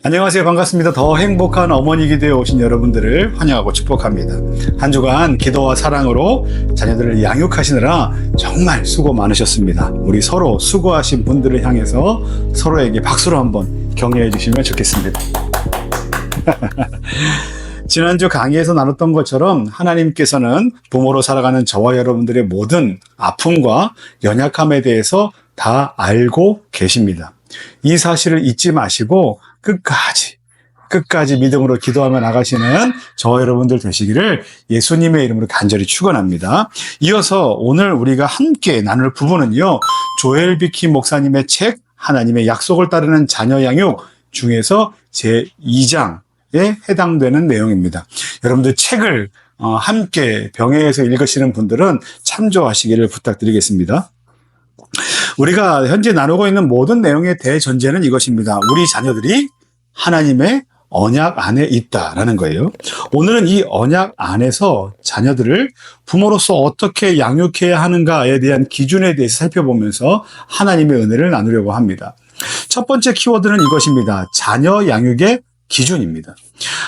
안녕하세요. 반갑습니다. 더 행복한 어머니가 되어 오신 여러분들을 환영하고 축복합니다. 한 주간 기도와 사랑으로 자녀들을 양육하시느라 정말 수고 많으셨습니다. 우리 서로 수고하신 분들을 향해서 서로에게 박수로 한번 격려해 주시면 좋겠습니다. 지난주 강의에서 나눴던 것처럼 하나님께서는 부모로 살아가는 저와 여러분들의 모든 아픔과 연약함에 대해서 다 알고 계십니다. 이 사실을 잊지 마시고 끝까지 믿음으로 기도하며 나가시는 저와 여러분들 되시기를 예수님의 이름으로 간절히 축원합니다. 이어서 오늘 우리가 함께 나눌 부분은요, 조엘 비키 목사님의 책 하나님의 약속을 따르는 자녀 양육 중에서 제2장에 해당되는 내용입니다. 여러분들 책을 함께 병행해서 읽으시는 분들은 참조하시기를 부탁드리겠습니다. 우리가 현재 나누고 있는 모든 내용의 대전제는 이것입니다. 우리 자녀들이 하나님의 언약 안에 있다라는 거예요. 오늘은 이 언약 안에서 자녀들을 부모로서 어떻게 양육해야 하는가에 대한 기준에 대해서 살펴보면서 하나님의 은혜를 나누려고 합니다. 첫 번째 키워드는 이것입니다. 자녀 양육의 기준입니다.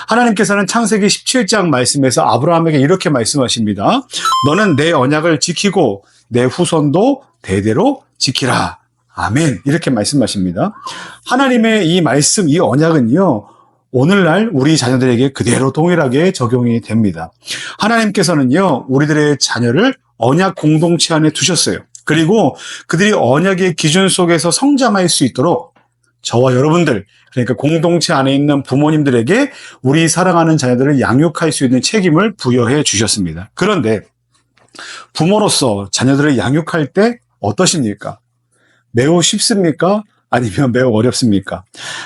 하나님께서는 창세기 17장 말씀에서 아브라함에게 이렇게 말씀하십니다. 너는 내 언약을 지키고 내 후손도 대대로 지키라. 아멘. 이렇게 말씀하십니다. 하나님의 이 말씀, 이 언약은요, 오늘날 우리 자녀들에게 그대로 동일하게 적용이 됩니다. 하나님께서는요, 우리들의 자녀를 언약 공동체 안에 두셨어요. 그리고 그들이 언약의 기준 속에서 성장할 수 있도록 저와 여러분들, 그러니까 공동체 안에 있는 부모님들에게 우리 사랑하는 자녀들을 양육할 수 있는 책임을 부여해 주셨습니다. 그런데 부모로서 자녀들을 양육할 때 어떠십니까? 매우 쉽습니까? 아니면 매우 어렵습니까?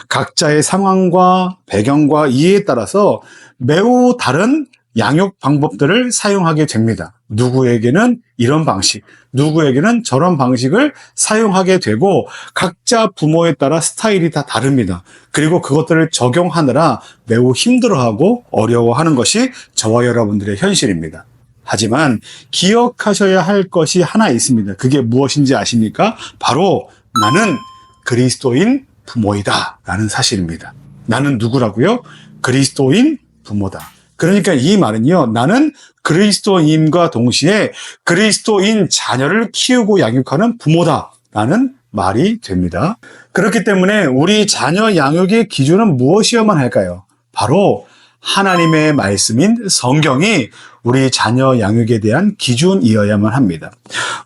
각자의 상황과 배경과 이해에 따라서 매우 다른 양육 방법들을 사용하게 됩니다. 누구에게는 이런 방식, 누구에게는 저런 방식을 사용하게 되고 각자 부모에 따라 스타일이 다 다릅니다. 그리고 그것들을 적용하느라 매우 힘들어하고 어려워하는 것이 저와 여러분들의 현실입니다. 하지만 기억하셔야 할 것이 하나 있습니다. 그게 무엇인지 아십니까? 바로 나는 그리스도인 부모이다 라는 사실입니다. 나는 누구라고요? 그리스도인 부모다. 그러니까 이 말은요, 나는 그리스도인과 동시에 그리스도인 자녀를 키우고 양육하는 부모다 라는 말이 됩니다. 그렇기 때문에 우리 자녀 양육의 기준은 무엇이어야만 할까요? 바로 하나님의 말씀인 성경이 우리 자녀 양육에 대한 기준이어야만 합니다.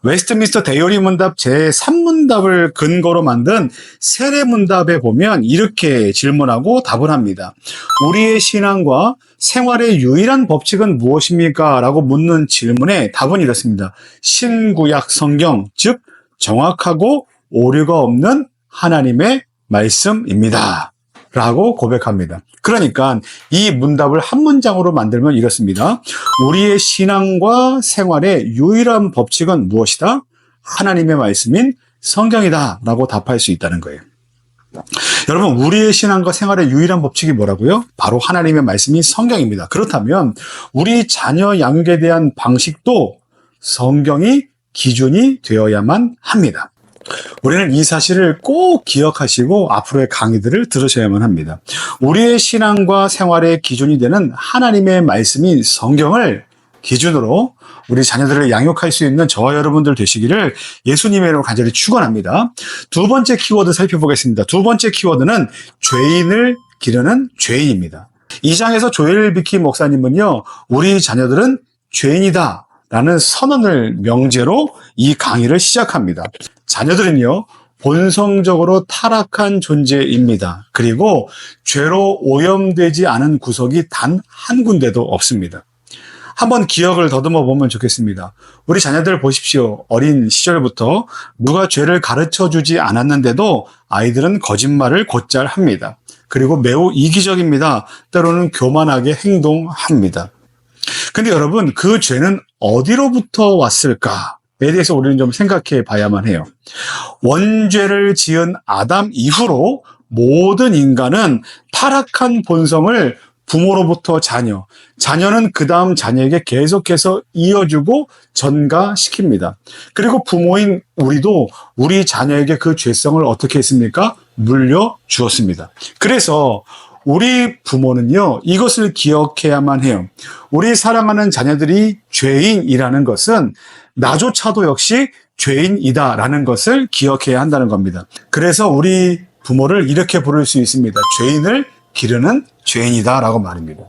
웨스트민스터 대요리 문답 제3문답을 근거로 만든 세례 문답에 보면 이렇게 질문하고 답을 합니다. 우리의 신앙과 생활의 유일한 법칙은 무엇입니까? 라고 묻는 질문에 답은 이렇습니다. 신구약 성경, 즉 정확하고 오류가 없는 하나님의 말씀입니다. 라고 고백합니다. 그러니까 이 문답을 한 문장으로 만들면 이렇습니다. 우리의 신앙과 생활의 유일한 법칙은 무엇이다? 하나님의 말씀인 성경이다 라고 답할 수 있다는 거예요. 여러분, 우리의 신앙과 생활의 유일한 법칙이 뭐라고요? 바로 하나님의 말씀인 성경입니다. 그렇다면 우리 자녀 양육에 대한 방식도 성경이 기준이 되어야만 합니다. 우리는 이 사실을 꼭 기억하시고 앞으로의 강의들을 들으셔야만 합니다. 우리의 신앙과 생활의 기준이 되는 하나님의 말씀인 성경을 기준으로 우리 자녀들을 양육할 수 있는 저와 여러분들 되시기를 예수님의 이름으로 간절히 축원합니다. 두 번째 키워드 살펴보겠습니다. 두 번째 키워드는 죄인을 기르는 죄인입니다. 이 장에서 조엘 비키 목사님은요, 우리 자녀들은 죄인이다 라는 선언을 명제로 이 강의를 시작합니다. 자녀들은요, 본성적으로 타락한 존재입니다. 그리고 죄로 오염되지 않은 구석이 단 한 군데도 없습니다. 한번 기억을 더듬어 보면 좋겠습니다. 우리 자녀들 보십시오. 어린 시절부터 누가 죄를 가르쳐 주지 않았는데도 아이들은 거짓말을 곧잘 합니다. 그리고 매우 이기적입니다. 때로는 교만하게 행동합니다. 근데 여러분, 그 죄는 어디로부터 왔을까에 대해서 우리는 좀 생각해 봐야만 해요. 원죄를 지은 아담 이후로 모든 인간은 타락한 본성을 부모로부터 자녀는 그 다음 자녀에게 계속해서 이어주고 전가시킵니다. 그리고 부모인 우리도 우리 자녀에게 그 죄성을 어떻게 했습니까? 물려주었습니다. 그래서 우리 부모는요, 이것을 기억해야만 해요. 우리 사랑하는 자녀들이 죄인이라는 것은 나조차도 역시 죄인이다라는 것을 기억해야 한다는 겁니다. 그래서 우리 부모를 이렇게 부를 수 있습니다. 죄인을 기르는 죄인이다라고 말입니다.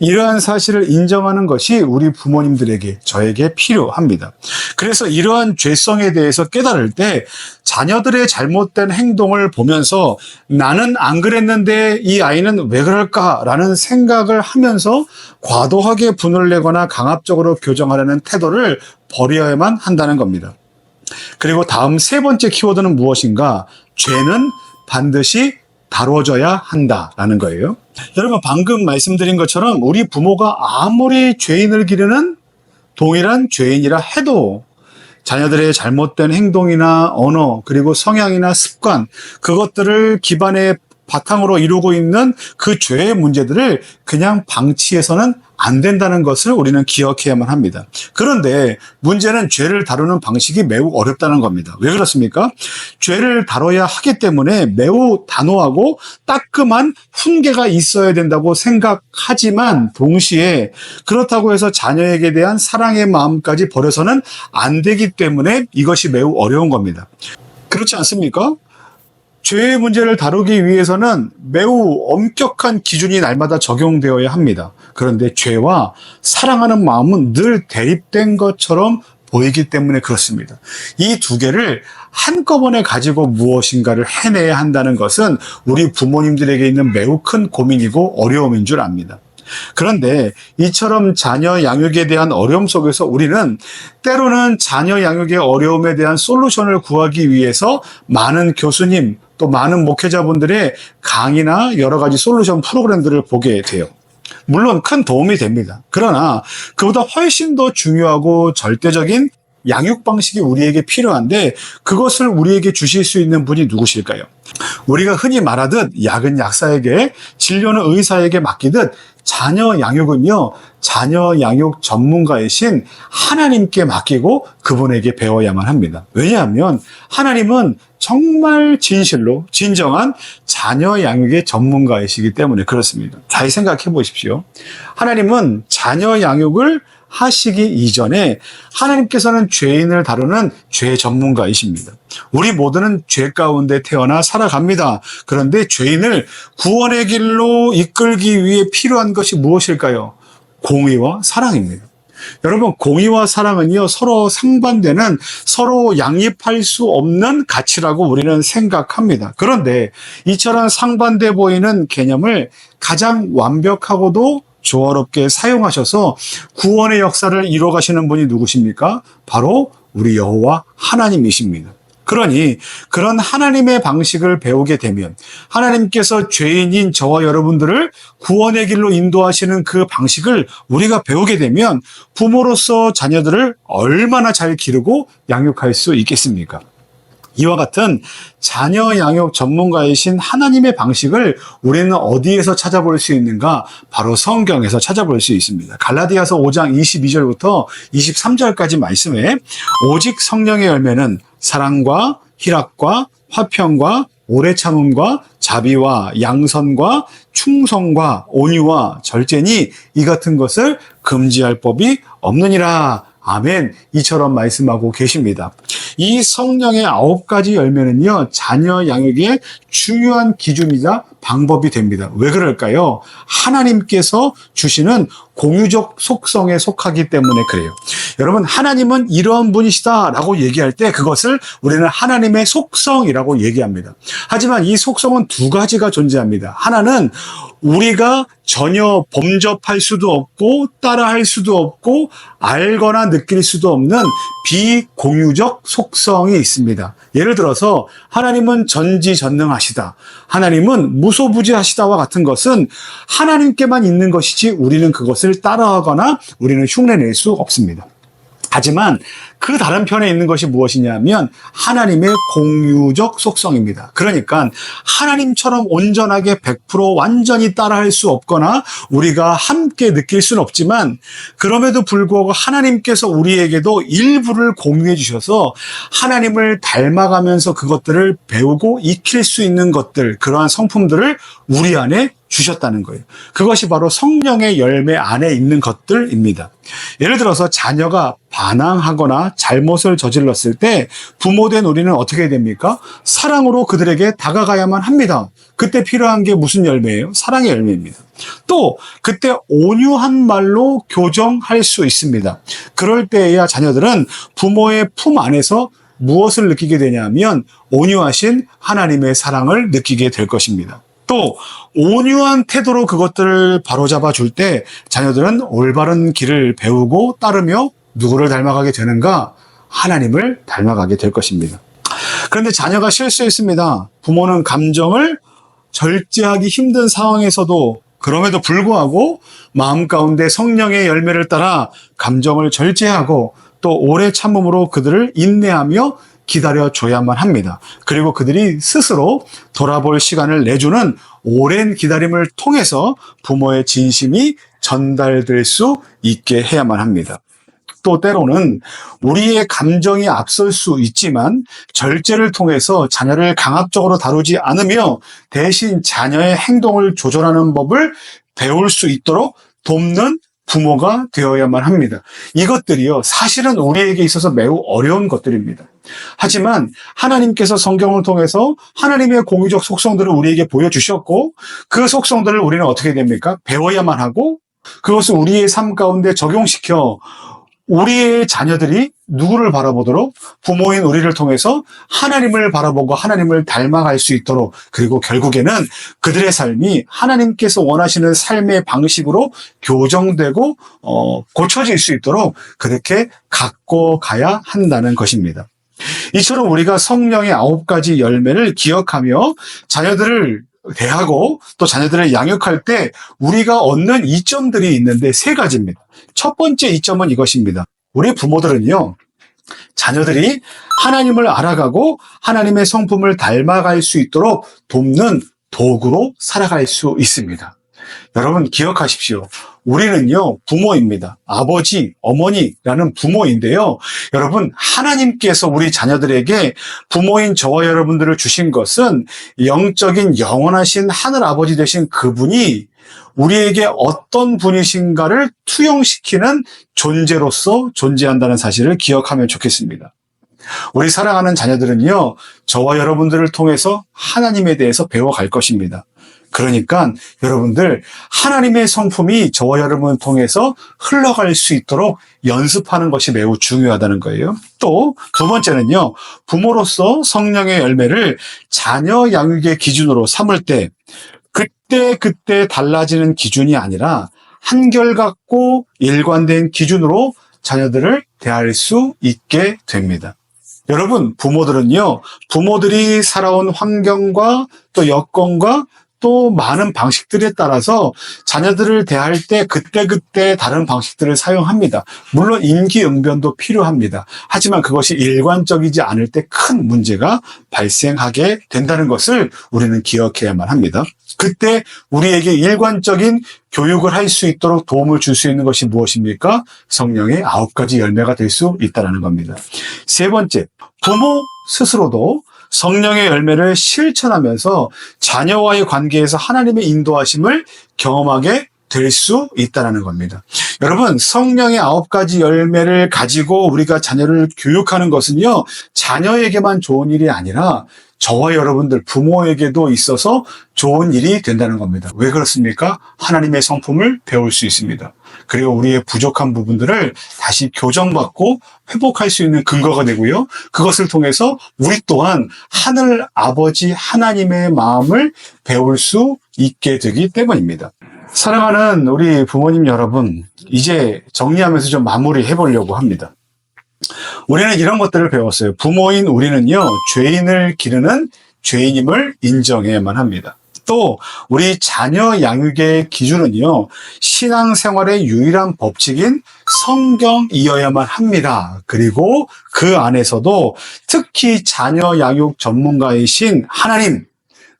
이러한 사실을 인정하는 것이 우리 부모님들에게, 저에게 필요합니다. 그래서 이러한 죄성에 대해서 깨달을 때 자녀들의 잘못된 행동을 보면서 나는 안 그랬는데 이 아이는 왜 그럴까라는 생각을 하면서 과도하게 분을 내거나 강압적으로 교정하려는 태도를 버려야만 한다는 겁니다. 그리고 다음 세 번째 키워드는 무엇인가? 죄는 반드시 다뤄져야 한다라는 거예요. 여러분, 방금 말씀드린 것처럼 우리 부모가 아무리 죄인을 기르는 동일한 죄인이라 해도 자녀들의 잘못된 행동이나 언어, 그리고 성향이나 습관, 그것들을 기반에 바탕으로 이루고 있는 그 죄의 문제들을 그냥 방치해서는 안 된다는 것을 우리는 기억해야만 합니다. 그런데 문제는 죄를 다루는 방식이 매우 어렵다는 겁니다. 왜 그렇습니까? 죄를 다뤄야 하기 때문에 매우 단호하고 따끔한 훈계가 있어야 된다고 생각하지만 동시에 그렇다고 해서 자녀에게 대한 사랑의 마음까지 버려서는 안 되기 때문에 이것이 매우 어려운 겁니다. 그렇지 않습니까? 죄의 문제를 다루기 위해서는 매우 엄격한 기준이 날마다 적용되어야 합니다. 그런데 죄와 사랑하는 마음은 늘 대립된 것처럼 보이기 때문에 그렇습니다. 이 두 개를 한꺼번에 가지고 무엇인가를 해내야 한다는 것은 우리 부모님들에게 있는 매우 큰 고민이고 어려움인 줄 압니다. 그런데 이처럼 자녀 양육에 대한 어려움 속에서 우리는 때로는 자녀 양육의 어려움에 대한 솔루션을 구하기 위해서 많은 교수님, 또 많은 목회자분들의 강의나 여러 가지 솔루션 프로그램들을 보게 돼요. 물론 큰 도움이 됩니다. 그러나 그보다 훨씬 더 중요하고 절대적인 양육 방식이 우리에게 필요한데 그것을 우리에게 주실 수 있는 분이 누구실까요? 우리가 흔히 말하듯 약은 약사에게, 진료는 의사에게 맡기듯 자녀 양육은요, 자녀 양육 전문가이신 하나님께 맡기고 그분에게 배워야만 합니다. 왜냐하면 하나님은 정말 진실로 진정한 자녀 양육의 전문가이시기 때문에 그렇습니다. 잘 생각해 보십시오. 하나님은 자녀 양육을 하시기 이전에 하나님께서는 죄인을 다루는 죄 전문가이십니다. 우리 모두는 죄 가운데 태어나 살아갑니다. 그런데 죄인을 구원의 길로 이끌기 위해 필요한 것이 무엇일까요? 공의와 사랑입니다. 여러분, 공의와 사랑은요, 서로 상반되는, 서로 양립할 수 없는 가치라고 우리는 생각합니다. 그런데 이처럼 상반돼 보이는 개념을 가장 완벽하고도 조화롭게 사용하셔서 구원의 역사를 이뤄가시는 분이 누구십니까? 바로 우리 여호와 하나님이십니다. 그러니 그런 하나님의 방식을 배우게 되면 하나님께서 죄인인 저와 여러분들을 구원의 길로 인도하시는 그 방식을 우리가 배우게 되면 부모로서 자녀들을 얼마나 잘 기르고 양육할 수 있겠습니까? 이와 같은 자녀 양육 전문가이신 하나님의 방식을 우리는 어디에서 찾아볼 수 있는가? 바로 성경에서 찾아볼 수 있습니다. 갈라디아서 5장 22절부터 23절까지 말씀에 오직 성령의 열매는 사랑과 희락과 화평과 오래 참음과 자비와 양선과 충성과 온유와 절제니 이 같은 것을 금지할 법이 없느니라. 아멘. 이처럼 말씀하고 계십니다. 이 성령의 9가지 열매는요, 자녀 양육의 중요한 기준이자 방법이 됩니다. 왜 그럴까요? 하나님께서 주시는 공유적 속성에 속하기 때문에 그래요. 여러분, 하나님은 이러한 분이시다라고 얘기할 때 그것을 우리는 하나님의 속성이라고 얘기합니다. 하지만 이 속성은 두 가지가 존재합니다. 하나는 우리가 전혀 범접할 수도 없고 따라할 수도 없고 알거나 느낄 수도 없는 비공유적 속성이 있습니다. 예를 들어서 하나님은 전지전능하시다, 하나님은 무소부지하시다와 같은 것은 하나님께만 있는 것이지 우리는 그것을 따라하거나 우리는 흉내낼 수 없습니다. 하지만 그 다른 편에 있는 것이 무엇이냐면 하나님의 공유적 속성입니다. 그러니까 하나님처럼 온전하게 100% 완전히 따라할 수 없거나 우리가 함께 느낄 수는 없지만 그럼에도 불구하고 하나님께서 우리에게도 일부를 공유해 주셔서 하나님을 닮아가면서 그것들을 배우고 익힐 수 있는 것들, 그러한 성품들을 우리 안에 주셨다는 거예요. 그것이 바로 성령의 열매 안에 있는 것들입니다. 예를 들어서 자녀가 반항하거나 잘못을 저질렀을 때 부모된 우리는 어떻게 됩니까? 사랑으로 그들에게 다가가야만 합니다. 그때 필요한 게 무슨 열매예요? 사랑의 열매입니다. 또 그때 온유한 말로 교정할 수 있습니다. 그럴 때에야 자녀들은 부모의 품 안에서 무엇을 느끼게 되냐면 온유하신 하나님의 사랑을 느끼게 될 것입니다. 또 온유한 태도로 그것들을 바로잡아 줄 때 자녀들은 올바른 길을 배우고 따르며 누구를 닮아가게 되는가? 하나님을 닮아가게 될 것입니다. 그런데 자녀가 실수했습니다. 부모는 감정을 절제하기 힘든 상황에서도 그럼에도 불구하고 마음 가운데 성령의 열매를 따라 감정을 절제하고 또 오래 참음으로 그들을 인내하며 기다려줘야만 합니다. 그리고 그들이 스스로 돌아볼 시간을 내주는 오랜 기다림을 통해서 부모의 진심이 전달될 수 있게 해야만 합니다. 또 때로는 우리의 감정이 앞설 수 있지만 절제를 통해서 자녀를 강압적으로 다루지 않으며 대신 자녀의 행동을 조절하는 법을 배울 수 있도록 돕는 부모가 되어야만 합니다. 이것들이요, 사실은 우리에게 있어서 매우 어려운 것들입니다. 하지만 하나님께서 성경을 통해서 하나님의 공유적 속성들을 우리에게 보여주셨고 그 속성들을 우리는 어떻게 됩니까? 배워야만 하고 그것을 우리의 삶 가운데 적용시켜 우리의 자녀들이 누구를 바라보도록 부모인 우리를 통해서 하나님을 바라보고 하나님을 닮아갈 수 있도록 그리고 결국에는 그들의 삶이 하나님께서 원하시는 삶의 방식으로 교정되고 고쳐질 수 있도록 그렇게 갖고 가야 한다는 것입니다. 이처럼 우리가 성령의 9가지 열매를 기억하며 자녀들을 대하고 또 자녀들을 양육할 때 우리가 얻는 이점들이 있는데 3가지입니다. 첫 번째 이점은 이것입니다. 우리 부모들은요, 자녀들이 하나님을 알아가고 하나님의 성품을 닮아갈 수 있도록 돕는 도구로 살아갈 수 있습니다. 여러분 기억하십시오. 우리는요, 부모입니다. 아버지, 어머니라는 부모인데요. 여러분, 하나님께서 우리 자녀들에게 부모인 저와 여러분들을 주신 것은 영적인 영원하신 하늘 아버지 되신 그분이 우리에게 어떤 분이신가를 투영시키는 존재로서 존재한다는 사실을 기억하면 좋겠습니다. 우리 사랑하는 자녀들은요, 저와 여러분들을 통해서 하나님에 대해서 배워갈 것입니다. 그러니까 여러분들 하나님의 성품이 저와 여러분을 통해서 흘러갈 수 있도록 연습하는 것이 매우 중요하다는 거예요. 또 두 번째는요, 부모로서 성령의 열매를 자녀 양육의 기준으로 삼을 때 그때 달라지는 기준이 아니라 한결같고 일관된 기준으로 자녀들을 대할 수 있게 됩니다. 여러분, 부모들은요, 부모들이 살아온 환경과 또 여건과 또 많은 방식들에 따라서 자녀들을 대할 때 그때 다른 방식들을 사용합니다. 물론 임기응변도 필요합니다. 하지만 그것이 일관적이지 않을 때 큰 문제가 발생하게 된다는 것을 우리는 기억해야만 합니다. 그때 우리에게 일관적인 교육을 할 수 있도록 도움을 줄 수 있는 것이 무엇입니까? 성령의 9가지 열매가 될 수 있다는 겁니다. 세 번째, 부모 스스로도 성령의 열매를 실천하면서 자녀와의 관계에서 하나님의 인도하심을 경험하게 될 수 있다는 겁니다. 여러분, 성령의 9가지 열매를 가지고 우리가 자녀를 교육하는 것은요, 자녀에게만 좋은 일이 아니라 저와 여러분들 부모에게도 있어서 좋은 일이 된다는 겁니다. 왜 그렇습니까? 하나님의 성품을 배울 수 있습니다. 그리고 우리의 부족한 부분들을 다시 교정받고 회복할 수 있는 근거가 되고요. 그것을 통해서 우리 또한 하늘 아버지 하나님의 마음을 배울 수 있게 되기 때문입니다. 사랑하는 우리 부모님 여러분, 이제 정리하면서 좀 마무리해 보려고 합니다. 우리는 이런 것들을 배웠어요. 부모인 우리는요, 죄인을 기르는 죄인임을 인정해야만 합니다. 또 우리 자녀 양육의 기준은요, 신앙생활의 유일한 법칙인 성경이어야만 합니다. 그리고 그 안에서도 특히 자녀 양육 전문가이신 하나님,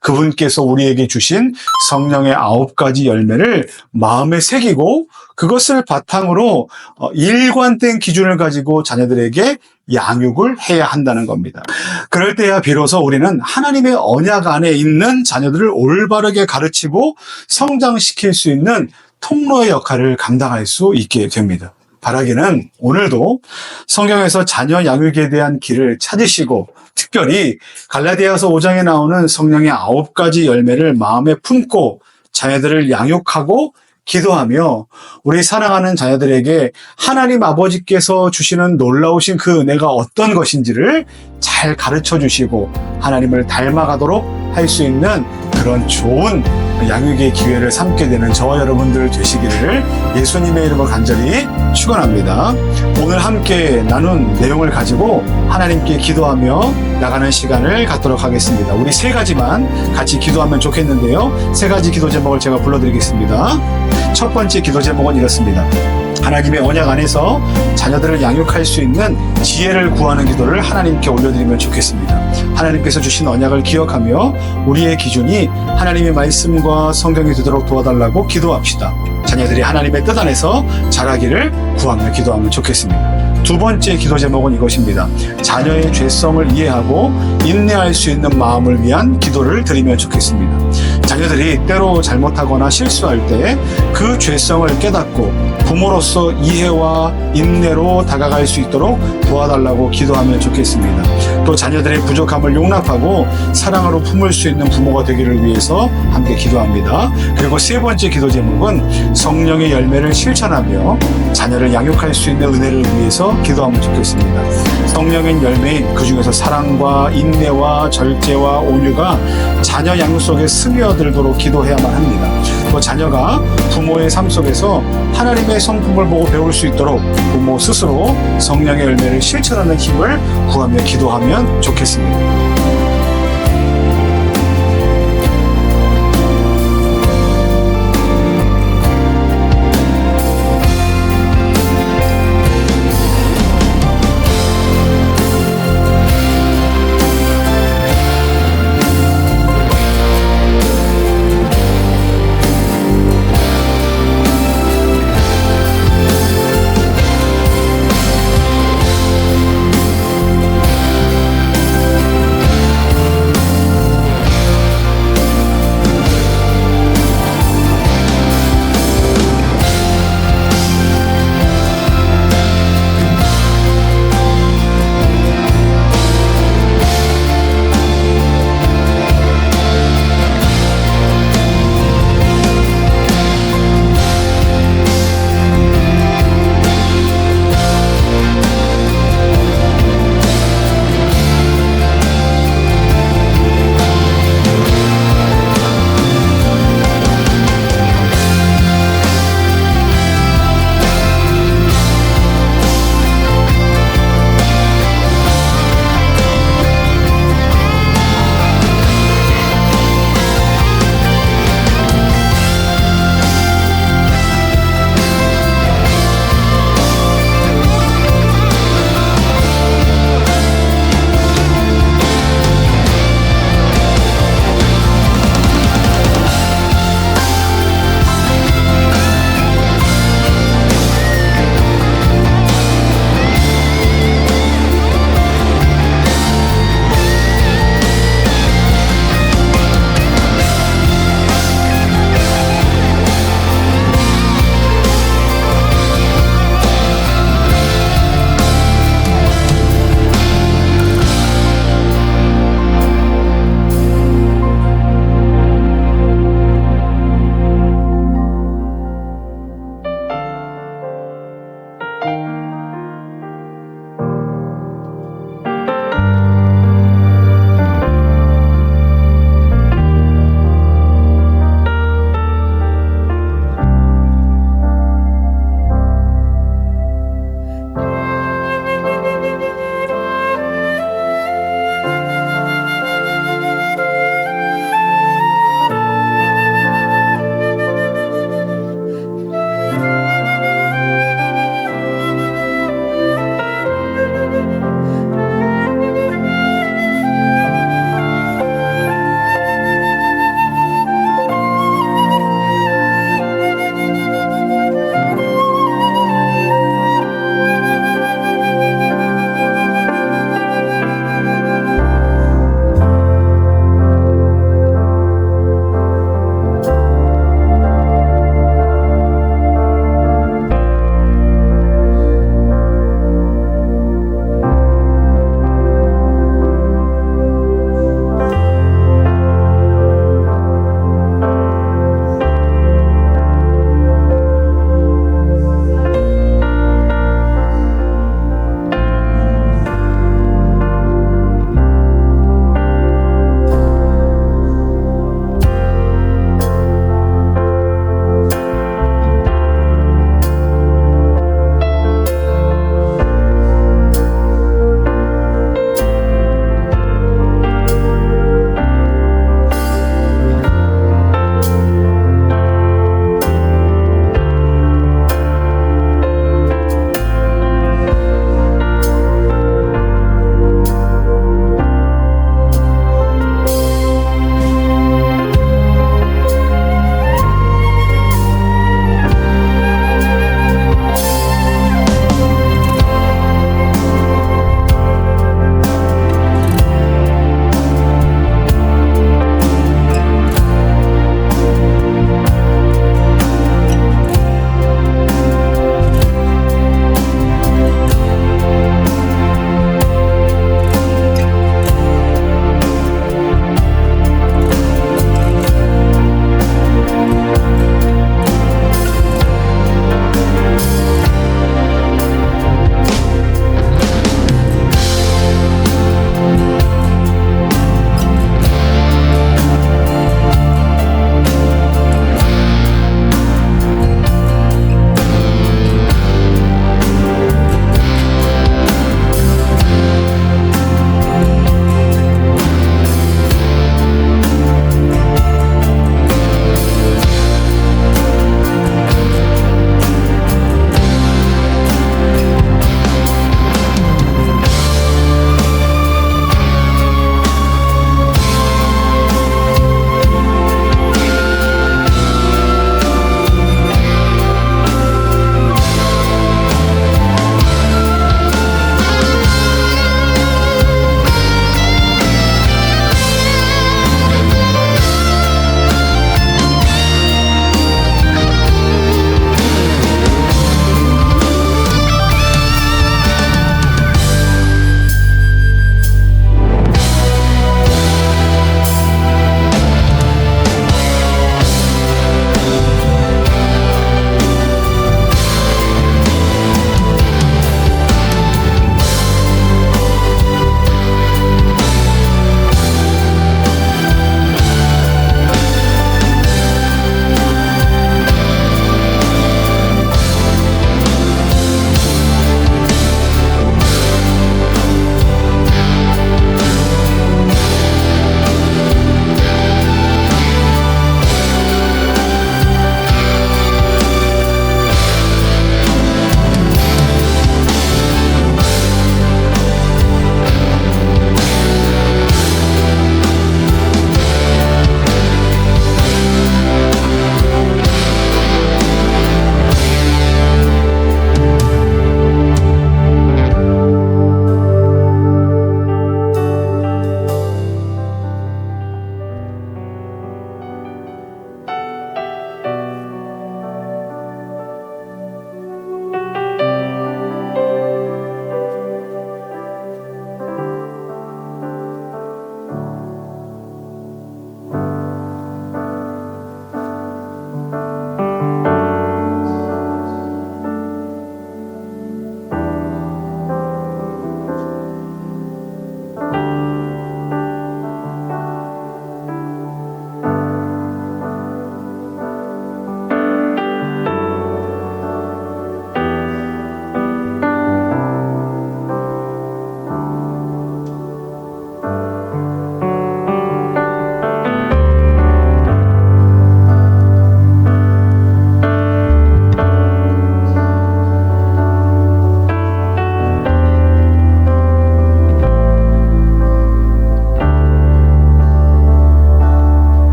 그분께서 우리에게 주신 성령의 9가지 열매를 마음에 새기고 그것을 바탕으로 일관된 기준을 가지고 자녀들에게 양육을 해야 한다는 겁니다. 그럴 때야 비로소 우리는 하나님의 언약 안에 있는 자녀들을 올바르게 가르치고 성장시킬 수 있는 통로의 역할을 감당할 수 있게 됩니다. 바라기는 오늘도 성경에서 자녀 양육에 대한 길을 찾으시고 특별히 갈라디아서 5장에 나오는 성령의 9가지 열매를 마음에 품고 자녀들을 양육하고 기도하며 우리 사랑하는 자녀들에게 하나님 아버지께서 주시는 놀라우신 그 은혜가 어떤 것인지를 잘 가르쳐 주시고 하나님을 닮아가도록 할 수 있는 그런 좋은 양육의 기회를 삼게 되는 저와 여러분들 되시기를 예수님의 이름으로 간절히 축원합니다. 오늘 함께 나눈 내용을 가지고 하나님께 기도하며 나가는 시간을 갖도록 하겠습니다. 우리 3가지만 같이 기도하면 좋겠는데요. 3가지 기도 제목을 제가 불러드리겠습니다. 첫 번째 기도 제목은 이렇습니다. 하나님의 언약 안에서 자녀들을 양육할 수 있는 지혜를 구하는 기도를 하나님께 올려드리면 좋겠습니다. 하나님께서 주신 언약을 기억하며 우리의 기준이 하나님의 말씀과 성경이 되도록 도와달라고 기도합시다. 자녀들이 하나님의 뜻 안에서 자라기를 구하며 기도하면 좋겠습니다. 두 번째 기도 제목은 이것입니다. 자녀의 죄성을 이해하고 인내할 수 있는 마음을 위한 기도를 드리면 좋겠습니다. 자녀들이 때로 잘못하거나 실수할 때 그 죄성을 깨닫고 부모로서 이해와 인내로 다가갈 수 있도록 도와달라고 기도하면 좋겠습니다. 또 자녀들의 부족함을 용납하고 사랑으로 품을 수 있는 부모가 되기를 위해서 함께 기도합니다. 그리고 3번째 기도 제목은 성령의 열매를 실천하며 자녀를 양육할 수 있는 은혜를 위해서 기도하면 좋겠습니다. 성령의 열매인 그 중에서 사랑과 인내와 절제와 온유가 자녀 양육 속에 스며들도록 기도해야만 합니다. 또 자녀가 부모의 삶 속에서 하나님의 성품을 보고 배울 수 있도록 부모 스스로 성령의 열매를 실천하는 힘을 구하며 기도하면 좋겠습니다.